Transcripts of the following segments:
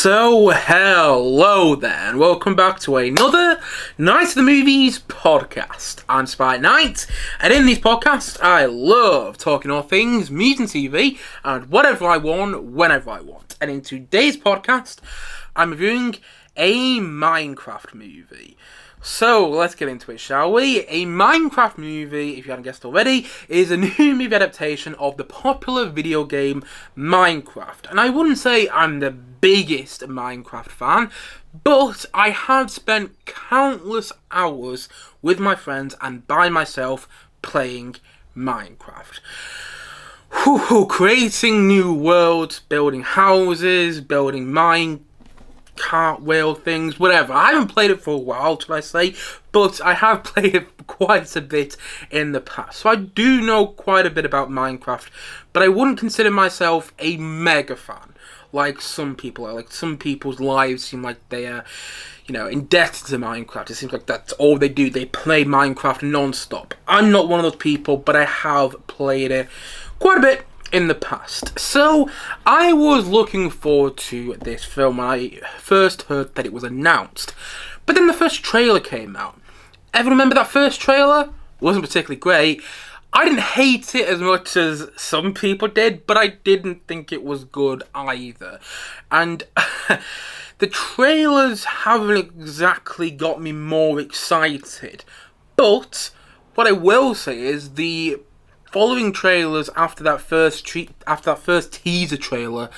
So, hello there, and welcome back to another Night of the Movies podcast. I'm Spy Knight, and in these podcasts, I love talking all things movies and TV, and whatever I want, whenever I want. And in today's podcast, I'm reviewing a Minecraft movie. So, let's get into it, shall we? A Minecraft movie, if you haven't guessed already, is a new movie adaptation of the popular video game Minecraft. And I wouldn't say I'm the biggest Minecraft fan, but I have spent countless hours with my friends and by myself playing Minecraft. Creating new worlds, building houses, building cartwheel things, whatever. I haven't played it for a while, should I say, but I have played it quite a bit in the past. So I do know quite a bit about Minecraft, but I wouldn't consider myself a mega fan, like some people are. Like, some people's lives seem like they are, indebted to Minecraft. It seems like that's all they do. They play Minecraft non-stop. I'm not one of those people, but I have played it quite a bit in the past. So I was looking forward to this film when I first heard that it was announced. But then the first trailer came out. Everyone remember that first trailer? Wasn't particularly great. I didn't hate it as much as some people did, but I didn't think it was good either. And the trailers haven't exactly got me more excited. But what I will say is the following trailers after that first teaser trailer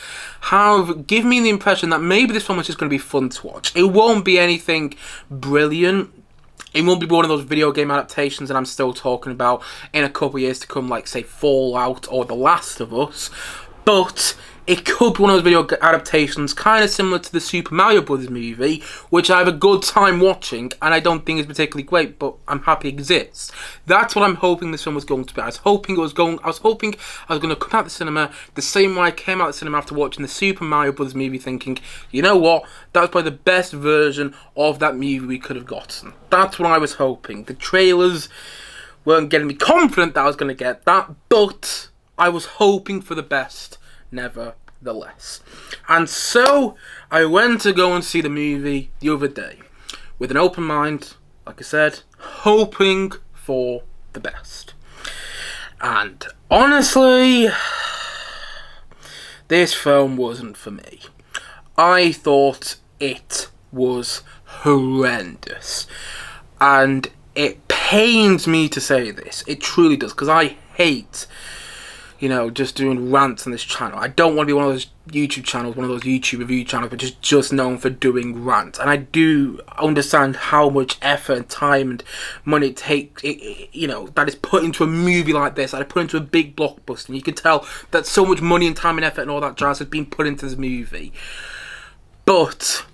have given me the impression that maybe this film is just going to be fun to watch. It won't be anything brilliant. It won't be one of those video game adaptations that I'm still talking about in a couple of years to come, like, say, Fallout or The Last of Us. But it could be one of those video adaptations kind of similar to the Super Mario Bros. Movie, which I have a good time watching, and I don't think is particularly great, but I'm happy it exists. That's what I'm hoping this film was going to be. I was hoping I was going to come out the cinema the same way I came out the cinema after watching the Super Mario Bros. Movie, thinking, you know what, that was probably the best version of that movie we could have gotten. That's what I was hoping. The trailers weren't getting me confident that I was going to get that, but I was hoping for the best, nevertheless. And so I went to go and see the movie the other day with an open mind, like I said, hoping for the best. And honestly, this film wasn't for me. I thought it was horrendous. And it pains me to say this. It truly does, because I hate just doing rants on this channel. I don't want to be one of those YouTube channels, one of those YouTube review channels, but just known for doing rants. And I do understand how much effort and time and money it takes, that is put into a movie like this, that is put into a big blockbuster. And you can tell that so much money and time and effort and all that jazz has been put into this movie. But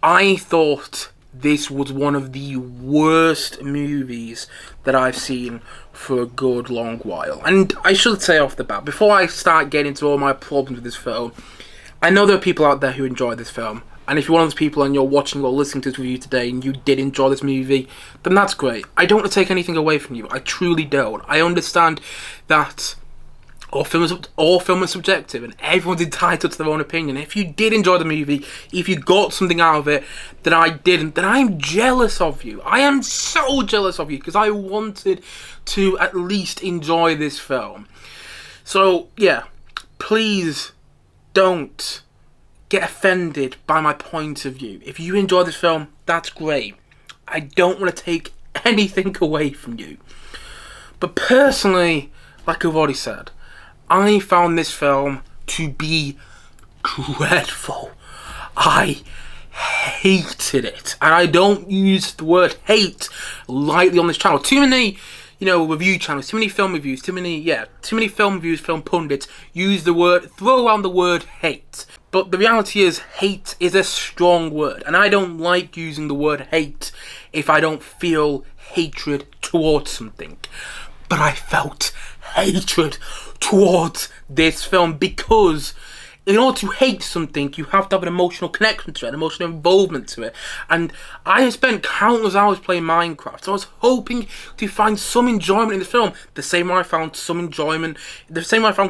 I thought this was one of the worst movies that I've seen for a good long while. And I should say off the bat, before I start getting into all my problems with this film, I know there are people out there who enjoy this film. And if you're one of those people and you're watching or listening to this review today and you did enjoy this movie, then that's great. I don't want to take anything away from you. I truly don't. I understand that all film is subjective and everyone's entitled to their own opinion. If you did enjoy the movie, if you got something out of it that I didn't, then I'm jealous of you. I am so jealous of you, because I wanted to at least enjoy this film. So yeah, please don't get offended by my point of view. If you enjoy this film, that's great. I don't want to take anything away from you. But personally, like I've already said, I found this film to be dreadful. I hated it. And I don't use the word hate lightly on this channel. Too many, review channels, too many film reviews, film reviews, film pundits throw around the word hate. But the reality is, hate is a strong word. And I don't like using the word hate if I don't feel hatred towards something. But I felt hatred towards this film because in order to hate something, you have to have an emotional connection to it, an emotional involvement to it. And I have spent countless hours playing Minecraft, so I was hoping to find some enjoyment in the film, the same way I found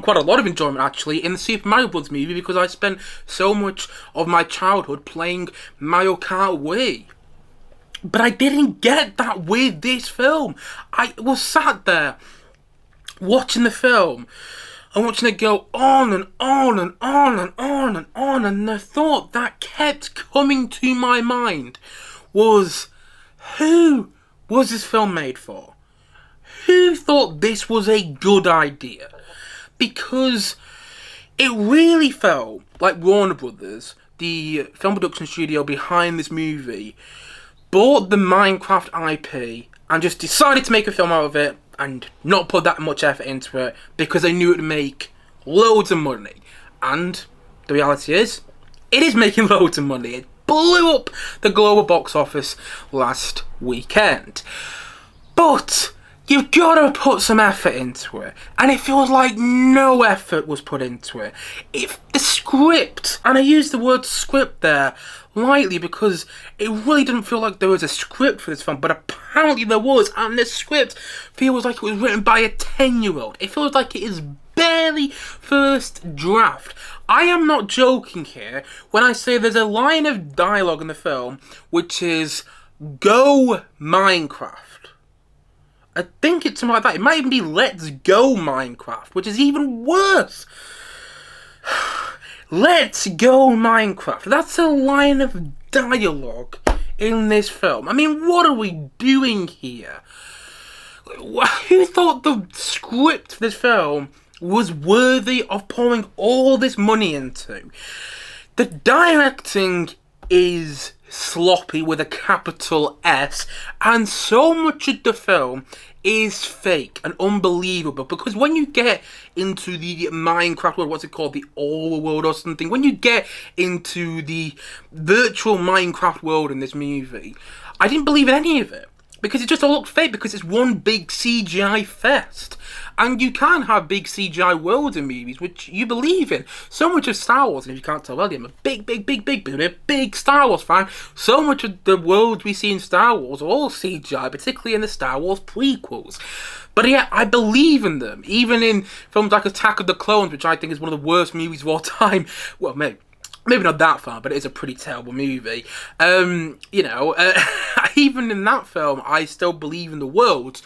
quite a lot of enjoyment actually in the Super Mario Bros. Movie, because I spent so much of my childhood playing Mario Kart Wii. But I didn't get that with this film. I was sat there watching the film and watching it go on and on and on and on and on, and the thought that kept coming to my mind was, who was this film made for? Who thought this was a good idea? Because it really felt like Warner Brothers, the film production studio behind this movie, bought the Minecraft IP and just decided to make a film out of it and not put that much effort into it because they knew it would make loads of money. And the reality is, it is making loads of money. It blew up the global box office last weekend. But you've got to put some effort into it, and it feels like no effort was put into it. If the script, and I use the word script there lightly because it really didn't feel like there was a script for this film, but apparently there was, and this script feels like it was written by a 10-year-old. It feels like it is barely first draft. I am not joking here when I say there's a line of dialogue in the film which is, "Go Minecraft." I think it's something like that. It might even be "Let's go Minecraft," which is even worse. Let's go Minecraft. That's a line of dialogue in this film. I mean, what are we doing here? Who thought the script for this film was worthy of pouring all this money into? The directing is sloppy with a capital S, and so much of the film is fake and unbelievable, because when you get into the Minecraft world, what's it called, the overworld or something, when you get into the virtual Minecraft world in this movie, I didn't believe in any of it, because it just all looked fake, because it's one big CGI fest. And you can have big CGI worlds in movies, which you believe in. So much of Star Wars, and if you can't tell already, I'm a big Star Wars fan. So much of the worlds we see in Star Wars are all CGI, particularly in the Star Wars prequels. But yeah, I believe in them. Even in films like Attack of the Clones, which I think is one of the worst movies of all time. Well, maybe not that far, but it is a pretty terrible movie. Even in that film, I still believe in the world.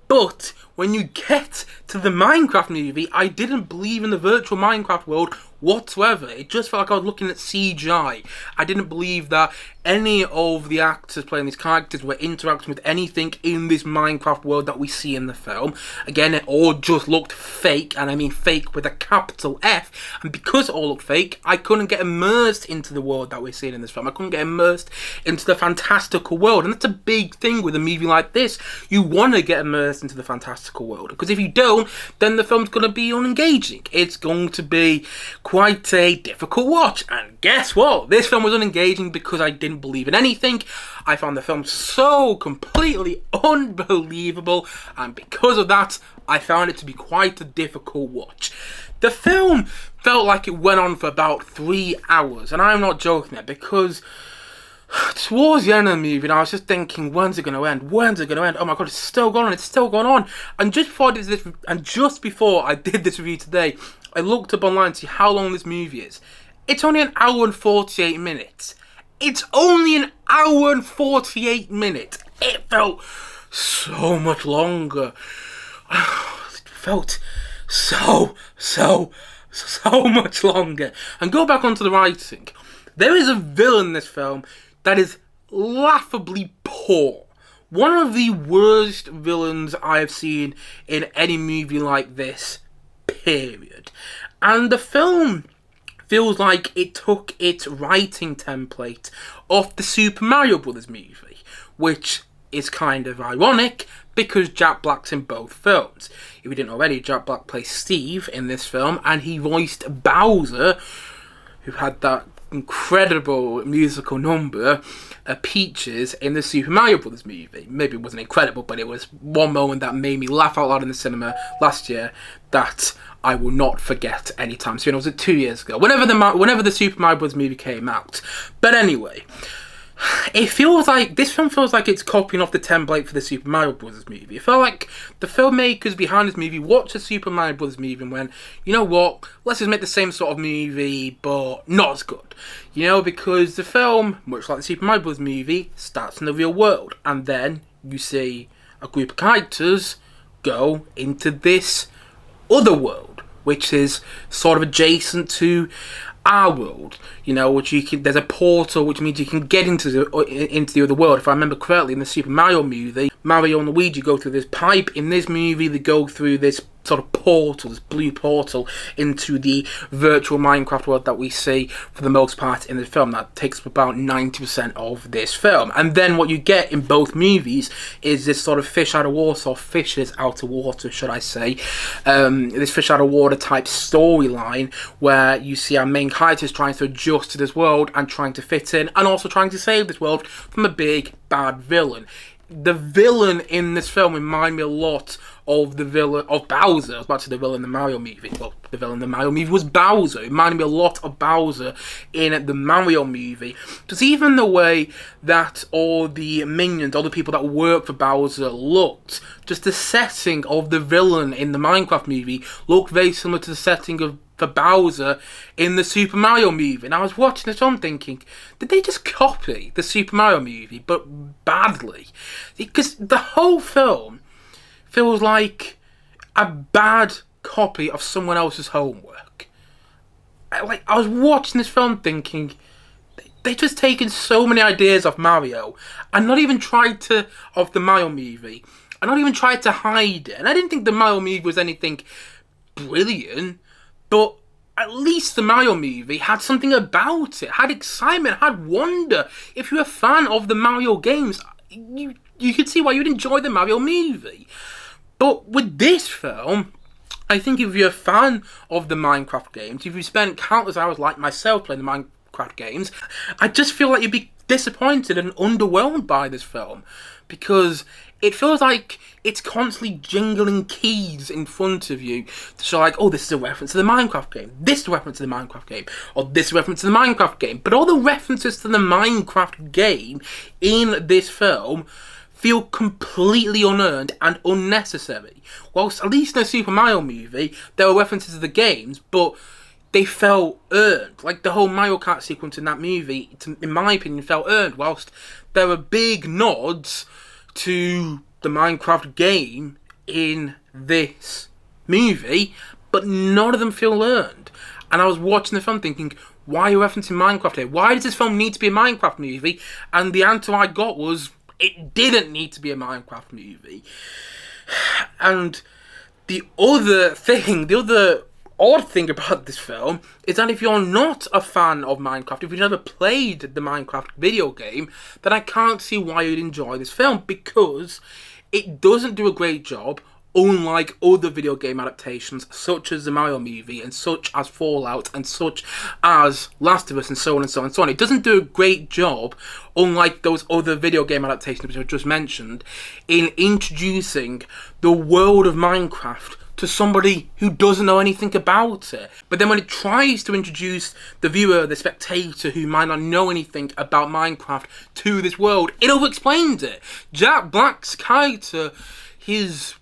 But when you get to the Minecraft movie, I didn't believe in the virtual Minecraft world whatsoever. It just felt like I was looking at CGI. I didn't believe that any of the actors playing these characters were interacting with anything in this Minecraft world that we see in the film. Again, it all just looked fake, and I mean fake with a capital F. And because it all looked fake, I couldn't get immersed into the world that we're seeing in this film. I couldn't get immersed into the fantastical world. And that's a big thing with a movie like this. You want to get immersed into the fantastical world, because if you don't, then the film's going to be unengaging. It's going to be quite a difficult watch. And guess what? This film was unengaging because I didn't believe in anything. I found the film so completely unbelievable, and because of that, I found it to be quite a difficult watch. The film felt like it went on for about 3 hours, and I'm not joking there, because towards the end of the movie, I was just thinking, when's it going to end? When's it going to end? Oh my god, it's still going on, it's still going on. And just before I did this review today, I looked up online to see how long this movie is. It's only an hour and 48 minutes. It's only an hour and 48 minutes. It felt so much longer. It felt so much longer. And go back onto the writing. There is a villain in this film that is laughably poor. One of the worst villains I have seen in any movie like this, period. And the film feels like it took its writing template off the Super Mario Bros. Movie, which is kind of ironic because Jack Black's in both films. If you didn't already, Jack Black plays Steve in this film, and he voiced Bowser, who had that incredible musical number, Peaches, in the Super Mario Bros. Movie. Maybe it wasn't incredible, but it was one moment that made me laugh out loud in the cinema last year that I will not forget anytime soon. Was it 2 years ago? Whenever the Super Mario Bros. Movie came out. But anyway, this film feels like it's copying off the template for the Super Mario Bros. Movie. It felt like the filmmakers behind this movie watched the Super Mario Bros. Movie and went, you know what, let's just make the same sort of movie, but not as good. You know, because the film, much like the Super Mario Bros. Movie, starts in the real world, and then you see a group of characters go into this other world, which is sort of adjacent to our world, you know, there's a portal which means you can get into the other world. If I remember correctly, in the Super Mario movie, Mario and Luigi go through this pipe. In this movie, they go through this sort of portal, this blue portal, into the virtual Minecraft world that we see for the most part in the film. That takes up about 90% of this film. And then what you get in both movies is this sort of fish out of water, or fishes out of water, should I say. This fish out of water type storyline where you see our main characters trying to adjust to this world and trying to fit in, and also trying to save this world from a big bad villain. The villain in this film reminded me a lot of the villain of Bowser. I was about to say the villain in the Mario movie. Well, the villain in the Mario movie was Bowser. It reminded me a lot of Bowser in the Mario movie. Just even the way that all the minions, all the people that work for Bowser looked, just the setting of the villain in the Minecraft movie looked very similar to the setting of for Bowser in the Super Mario movie. And I was watching this film thinking, did they just copy the Super Mario movie, but badly? Because the whole film feels like a bad copy of someone else's homework. I was watching this film thinking, they just taken so many ideas of Mario and not even tried to, of the Mario movie, and not even tried to hide it. And I didn't think the Mario movie was anything brilliant, but at least the Mario movie had something about it, had excitement, had wonder. If you're a fan of the Mario games, you could see why you'd enjoy the Mario movie. But with this film, I think if you're a fan of the Minecraft games, if you spent countless hours like myself playing the Minecraft games, I just feel like you'd be disappointed and underwhelmed by this film, because it feels like it's constantly jingling keys in front of you to show like, oh, this is a reference to the Minecraft game, this is a reference to the Minecraft game, or this is a reference to the Minecraft game. But all the references to the Minecraft game in this film feel completely unearned and unnecessary. Whilst at least in the Super Mario movie, there were references to the games, but they felt earned. Like the whole Mario Kart sequence in that movie, in my opinion, felt earned, whilst there were big nods to the Minecraft game in this movie, but none of them feel earned. And I was watching the film thinking, why are you referencing Minecraft here? Why does this film need to be a Minecraft movie? And the answer I got was, it didn't need to be a Minecraft movie. And the other odd thing about this film is that if you're not a fan of Minecraft, if you've never played the Minecraft video game, then I can't see why you'd enjoy this film, because it doesn't do a great job, unlike other video game adaptations such as the Mario movie and such as Fallout and such as Last of Us and so on and so on and so on. It doesn't do a great job, unlike those other video game adaptations which I've just mentioned, in introducing the world of Minecraft to somebody who doesn't know anything about it. But then when it tries to introduce the viewer, the spectator who might not know anything about Minecraft to this world, it over-explains it. Jack Black's character, his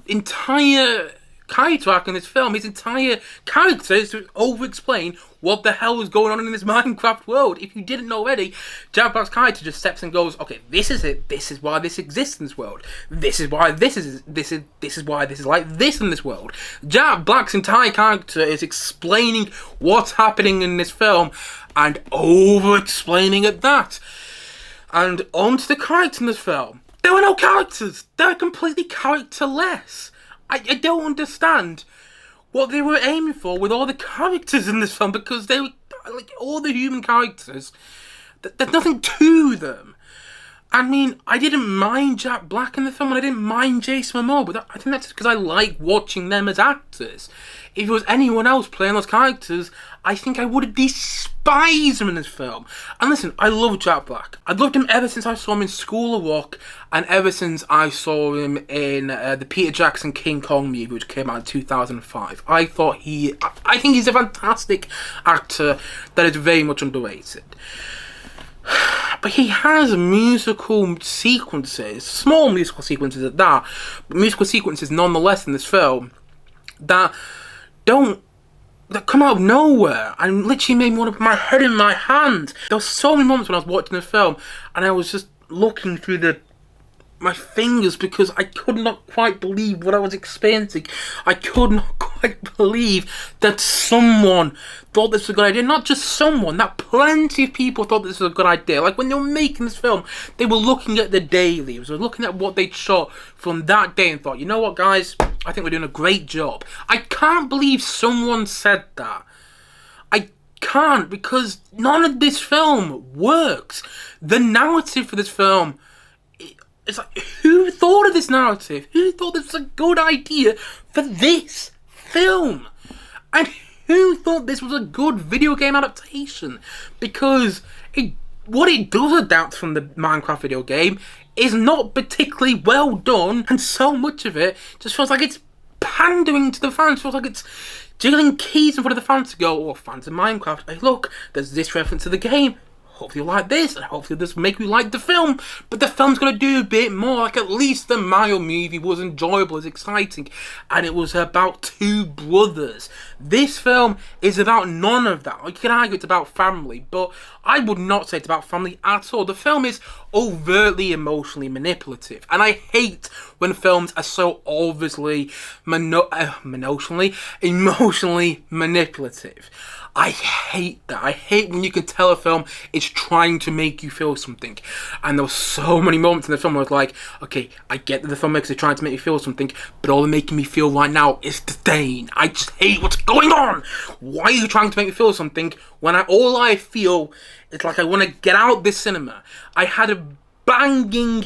entire character arc in this film, his entire character is to over-explain what the hell is going on in this Minecraft world. If you didn't know already, Jack Black's character just steps and goes, okay, this is it, this is why this exists in this world, this is why this is why this is like this in this world. Jack Black's entire character is explaining what's happening in this film and over-explaining at that. And onto the characters in this film. There were no characters. They're completely characterless. I don't understand what they were aiming for with all the characters in this film, because they were, like, all the human characters, there's nothing to them. I mean, I didn't mind Jack Black in the film, and I didn't mind Jason Momoa, but I think that's because I like watching them as actors. If it was anyone else playing those characters, I think I would have despised him in this film. And listen, I love Jack Black. I've loved him ever since I saw him in School of Rock, and ever since I saw him in the Peter Jackson King Kong movie, which came out in 2005. I think he's a fantastic actor that is very much underrated. But he has musical sequences, small musical sequences at that, but musical sequences nonetheless in this film that come out of nowhere and literally made me want to put my head in my hand. There were so many moments when I was watching the film and I was just looking through my fingers because I could not quite believe what I was experiencing. I could not quite believe that someone thought this was a good idea. Not just someone, that plenty of people thought this was a good idea. Like when they were making this film, they were looking at the dailies, they were looking at what they'd shot from that day and thought, you know what guys, I think we're doing a great job. I can't believe someone said that. I can't, because none of this film works. The narrative for this film, it's like, who thought of this narrative? Who thought this was a good idea for this film? And who thought this was a good video game adaptation? Because what it does adapt from the Minecraft video game is not particularly well done, and so much of it just feels like it's pandering to the fans. Feels like it's jiggling keys in front of the fans to go, oh, fans of Minecraft, hey look, there's this reference to the game. Hopefully you like this, and hopefully this will make you like the film. But the film's going to do a bit more. Like, at least the Mario movie was enjoyable, was exciting, and it was about two brothers. This film is about none of that. You can argue it's about family, but I would not say it's about family at all. The film is overtly emotionally manipulative, and I hate when films are so obviously emotionally manipulative. I hate that. I hate when you can tell a film is trying to make you feel something. And there were so many moments in the film where I was like, okay, I get that the filmmakers are trying to make me feel something, but all they're making me feel right now is disdain. I just hate what's going on. Why are you trying to make me feel something when all I feel is like I want to get out this cinema? I had a banging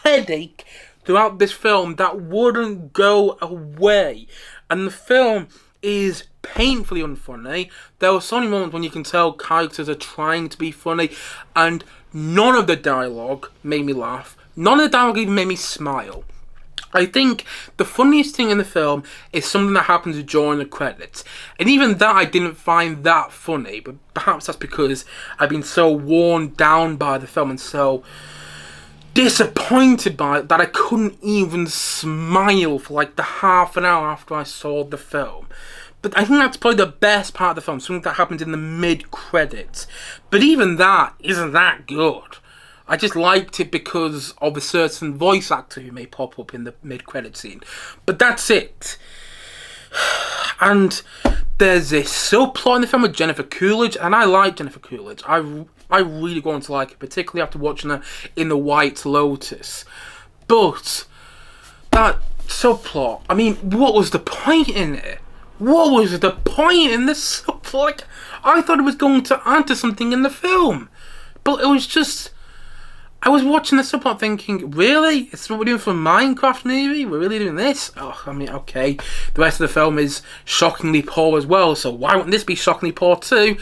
headache throughout this film that wouldn't go away. And the film is painfully unfunny. There were so many moments when you can tell characters are trying to be funny, and none of the dialogue made me laugh. None of the dialogue even made me smile. I think the funniest thing in the film is something that happens during the credits. And even that I didn't find that funny, but perhaps that's because I've been so worn down by the film and so disappointed by it that I couldn't even smile for like the half an hour after I saw the film. But I think that's probably the best part of the film, something that happens in the mid-credits. But even that isn't that good. I just liked it because of a certain voice actor who may pop up in the mid-credit scene. But that's it. And there's this subplot in the film with Jennifer Coolidge, and I like Jennifer Coolidge. I really going to like it, particularly after watching her in The White Lotus. But that subplot, I mean, what was the point in it? What was the point in this subplot? Like, I thought it was going to add to something in the film, but it was just, I was watching the subplot thinking, really? It's what we're doing for a Minecraft movie? We're really doing this? Oh, I mean, okay. The rest of the film is shockingly poor as well, so why wouldn't this be shockingly poor too?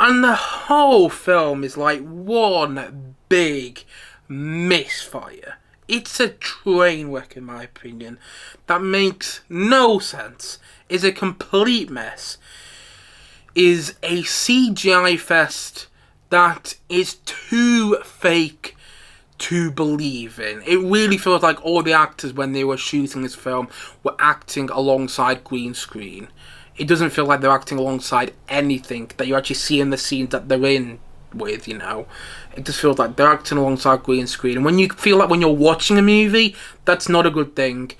And the whole film is like one big misfire. It's a train wreck in my opinion. That makes no sense. Is a complete mess. Is a CGI fest that is too fake to believe in. It really feels like all the actors when they were shooting this film were acting alongside green screen. It doesn't feel like they're acting alongside anything that you actually see in the scenes that they're in with, you know. It just feels like they're acting alongside green screen. And when you feel like when you're watching a movie, that's not a good thing.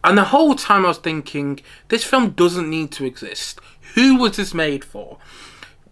And the whole time I was thinking, this film doesn't need to exist. Who was this made for?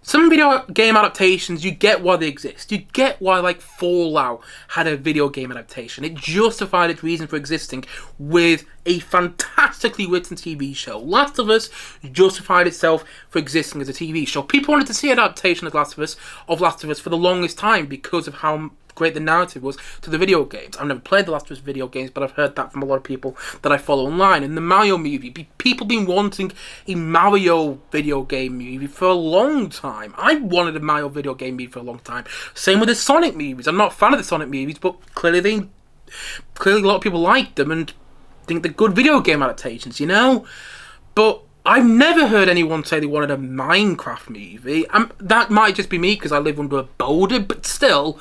Some video game adaptations, you get why they exist. You get why, like, Fallout had a video game adaptation. It justified its reason for existing with a fantastically written TV show. Last of Us justified itself for existing as a TV show. People wanted to see an adaptation of Last of Us for the longest time because of how great the narrative was to the video games. I've never played the Last of Us video games, but I've heard that from a lot of people that I follow online. And the Mario movie, people been wanting a Mario video game movie for a long time. I wanted a Mario video game movie for a long time. Same with the Sonic movies. I'm not a fan of the Sonic movies, but clearly a lot of people like them and think they're good video game adaptations, you know? But I've never heard anyone say they wanted a Minecraft movie. That might just be me because I live under a boulder, but still,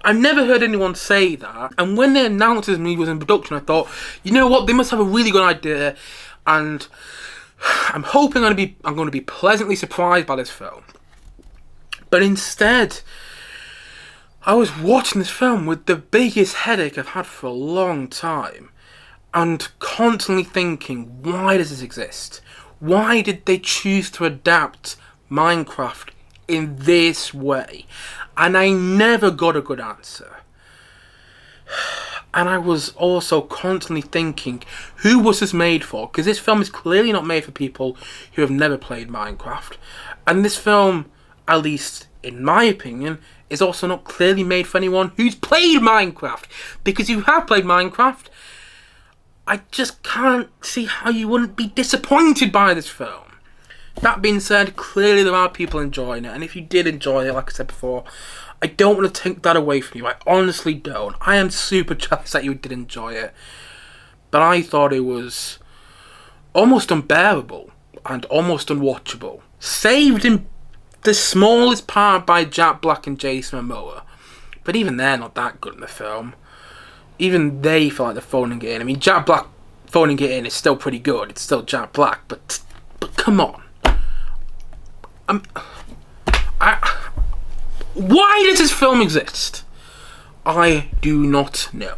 I've never heard anyone say that. And when they announced this movie was in production, I thought, you know what, they must have a really good idea, and I'm hoping I'm going to be pleasantly surprised by this film. But instead, I was watching this film with the biggest headache I've had for a long time. And constantly thinking, why does this exist? Why did they choose to adapt Minecraft in this way? And I never got a good answer. And I was also constantly thinking, who was this made for? Because this film is clearly not made for people who have never played Minecraft. And this film, at least in my opinion, is also not clearly made for anyone who's played Minecraft. Because if you have played Minecraft, I just can't see how you wouldn't be disappointed by this film. That being said, clearly there are people enjoying it, and if you did enjoy it, like I said before, I don't want to take that away from you. I honestly don't. I am super jealous that you did enjoy it, but I thought it was almost unbearable and almost unwatchable. Saved in the smallest part by Jack Black and Jason Momoa, but even they're not that good in the film. Even they feel like they're phoning it in. I mean, Jack Black phoning it in is still pretty good. It's still Jack Black, but come on. Why does this film exist? I do not know.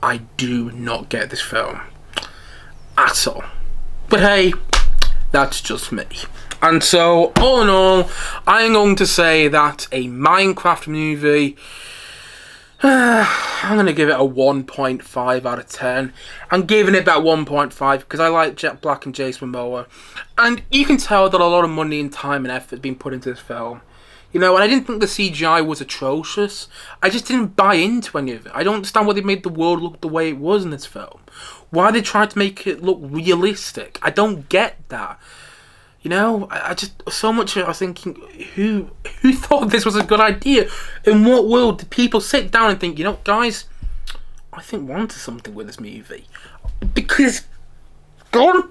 I do not get this film at all. But hey, that's just me. And so, all in all, I'm going to say that a Minecraft movie, I'm going to give it a 1.5 out of 10. I'm giving it that 1.5 because I like Jack Black and Jason Momoa. And you can tell that a lot of money and time and effort has been put into this film. You know, and I didn't think the CGI was atrocious. I just didn't buy into any of it. I don't understand why they made the world look the way it was in this film. Why they tried to make it look realistic. I don't get that. You know, I just, so much of it I was thinking, who thought this was a good idea? In what world did people sit down and think, you know, guys, I think we're onto something with this movie? Because, God,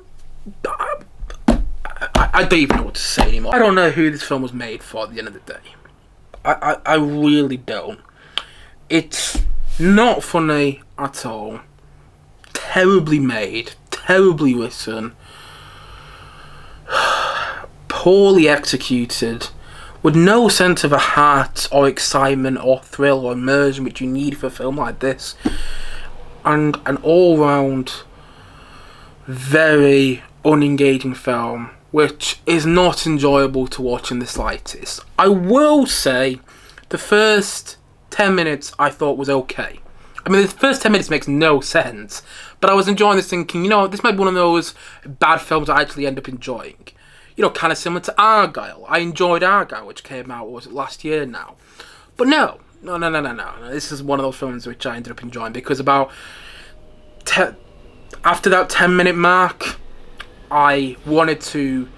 I don't even know what to say anymore. I don't know who this film was made for at the end of the day. I really don't. It's not funny at all. Terribly made, terribly written, poorly executed, with no sense of a heart or excitement or thrill or immersion which you need for a film like this, and an all-round very unengaging film which is not enjoyable to watch in the slightest. I will say the first 10 minutes I thought was okay. I mean, the first 10 minutes makes no sense, but I was enjoying this thinking, you know, this might be one of those bad films I actually end up enjoying. You know, kind of similar to Argyle. I enjoyed Argyle, which came out, was it last year now? But no. This is one of those films which I ended up enjoying because about after that 10-minute mark, I wanted to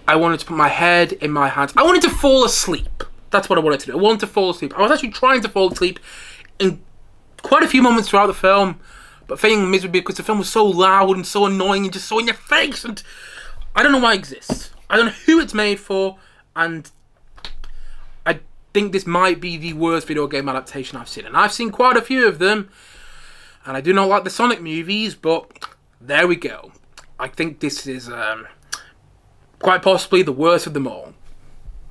put my head in my hands. I wanted to fall asleep. That's what I wanted to do. I wanted to fall asleep. I was actually trying to fall asleep in quite a few moments throughout the film, but failing miserably because the film was so loud and so annoying and just so in your face, and I don't know why it exists. I don't know who it's made for, and I think this might be the worst video game adaptation I've seen. And I've seen quite a few of them, and I do not like the Sonic movies, but there we go. I think this is quite possibly the worst of them all.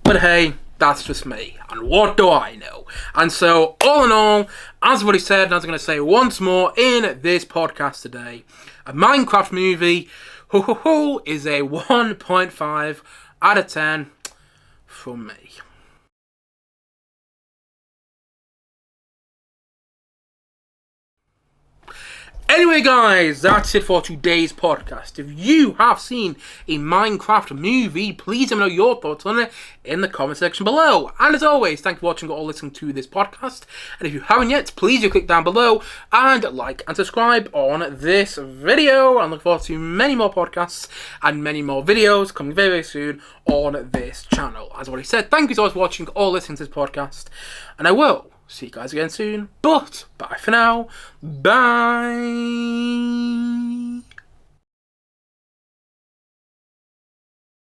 But hey, that's just me, and what do I know? And so, all in all, as I've already said, and as I'm going to say once more in this podcast today, a Minecraft movie is a 1.5 out of 10 from me. Anyway, guys, that's it for today's podcast. If you have seen a Minecraft movie, please let me know your thoughts on it in the comment section below. And as always, thank you for watching or listening to this podcast. And if you haven't yet, please do click down below and like and subscribe on this video. And look forward to many more podcasts and many more videos coming very, very soon on this channel. As I already said, thank you so much for watching or listening to this podcast. And I will see you guys again soon. But bye for now. Bye.